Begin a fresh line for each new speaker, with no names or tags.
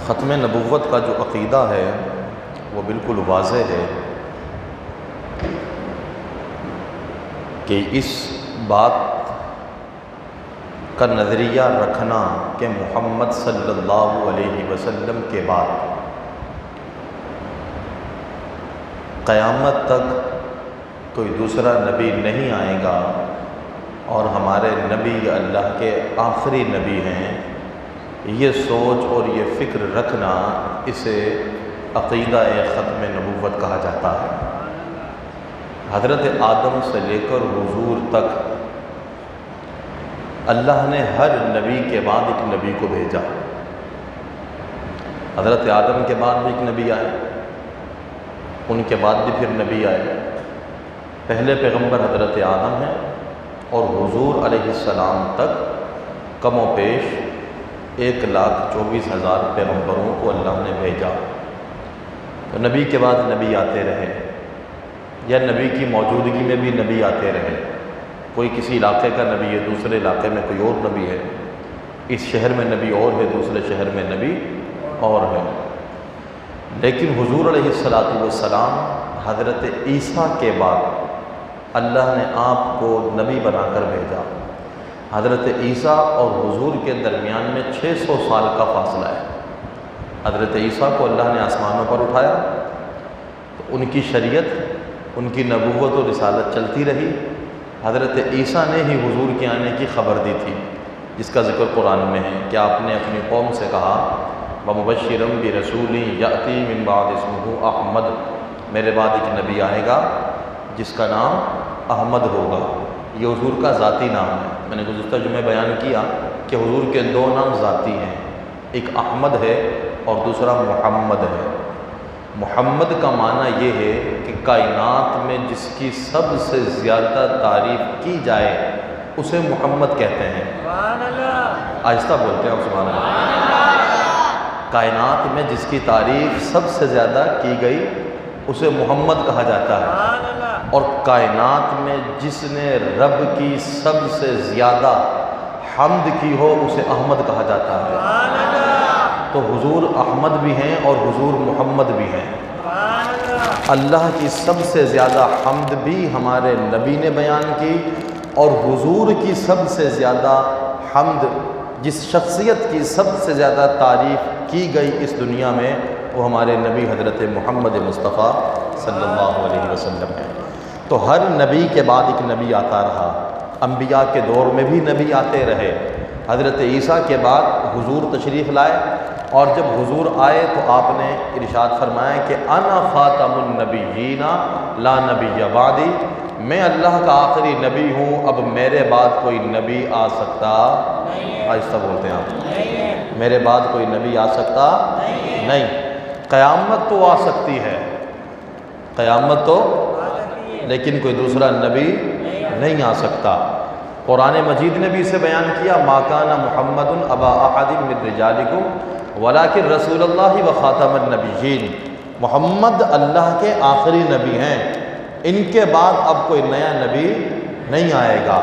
ختم نبوت کا جو عقیدہ ہے وہ بالکل واضح ہے کہ اس بات کا نظریہ رکھنا کہ محمد صلی اللہ علیہ وسلم کے بعد قیامت تک کوئی دوسرا نبی نہیں آئے گا اور ہمارے نبی اللہ کے آخری نبی ہیں، یہ سوچ اور یہ فکر رکھنا اسے عقیدہ ختم نبوت کہا جاتا ہے۔ حضرت آدم سے لے کر حضور تک اللہ نے ہر نبی کے بعد ایک نبی کو بھیجا۔ حضرت آدم کے بعد بھی ایک نبی آئے، ان کے بعد بھی پھر نبی آئے۔ پہلے پیغمبر حضرت آدم ہیں اور حضور علیہ السلام تک کم و بیش 1,24,000 پیغمبروں کو اللہ نے بھیجا۔ تو نبی کے بعد نبی آتے رہے، یا نبی کی موجودگی میں بھی نبی آتے رہے۔ کوئی کسی علاقے کا نبی ہے، دوسرے علاقے میں کوئی اور نبی ہے، اس شہر میں نبی اور ہے، دوسرے شہر میں نبی اور ہے۔ لیکن حضور علیہ السلام حضرت عیسیٰ کے بعد اللہ نے آپ کو نبی بنا کر بھیجا۔ حضرت عیسیٰ اور حضور کے درمیان میں 600 سال کا فاصلہ ہے۔ حضرت عیسیٰ کو اللہ نے آسمانوں پر اٹھایا تو ان کی شریعت، ان کی نبوت و رسالت چلتی رہی۔ حضرت عیسیٰ نے ہی حضور کے آنے کی خبر دی تھی، جس کا ذکر قرآن میں ہے کہ آپ نے اپنی قوم سے کہا وَمُبَشِّرًا بِرَسُولٍ يَأْتِي مِن بَعْدِ اسْمُهُ أَحْمَدُ، میرے بعد ایک نبی آئے گا جس کا نام احمد ہوگا۔ یہ حضور کا ذاتی نام ہے۔ میں نے گزشتہ جمعے بیان کیا کہ حضور کے 2 نام ذاتی ہیں، ایک احمد ہے اور دوسرا محمد ہے۔ محمد کا معنی یہ ہے کہ کائنات میں جس کی سب سے زیادہ تعریف کی جائے اسے محمد کہتے ہیں۔ آہستہ بولتے ہیں آپ، سبحان اللہ۔ کائنات میں جس کی تعریف سب سے زیادہ کی گئی اسے محمد کہا جاتا ہے، اور کائنات میں جس نے رب کی سب سے زیادہ حمد کی ہو اسے احمد کہا جاتا ہے۔ تو حضور احمد بھی ہیں اور حضور محمد بھی ہیں۔ اللہ کی سب سے زیادہ حمد بھی ہمارے نبی نے بیان کی، اور حضور کی سب سے زیادہ حمد، جس شخصیت کی سب سے زیادہ تعریف کی گئی اس دنیا میں، وہ ہمارے نبی حضرت محمد مصطفیٰ صلی اللہ علیہ وسلم ہیں۔ تو ہر نبی کے بعد ایک نبی آتا رہا، انبیاء کے دور میں بھی نبی آتے رہے۔ حضرت عیسیٰ کے بعد حضور تشریف لائے، اور جب حضور آئے تو آپ نے ارشاد فرمایا کہ انا خاتم النبیین لا نبی بعدی، میں اللہ کا آخری نبی ہوں، اب میرے بعد کوئی نبی آ سکتا نہیں۔ آہستہ بولتے ہیں آپ، میرے بعد کوئی نبی آ سکتا نہیں۔ قیامت تو آ سکتی ہے، قیامت تو، لیکن کوئی دوسرا نبی نہیں آ سکتا۔ قرآن مجید نے بھی اسے بیان کیا ما کان محمد ابا احد من رجالکم ولکن رسول اللہ و خاتم النبیین، محمد اللہ کے آخری نبی ہیں، ان کے بعد اب کوئی نیا نبی نہیں آئے گا۔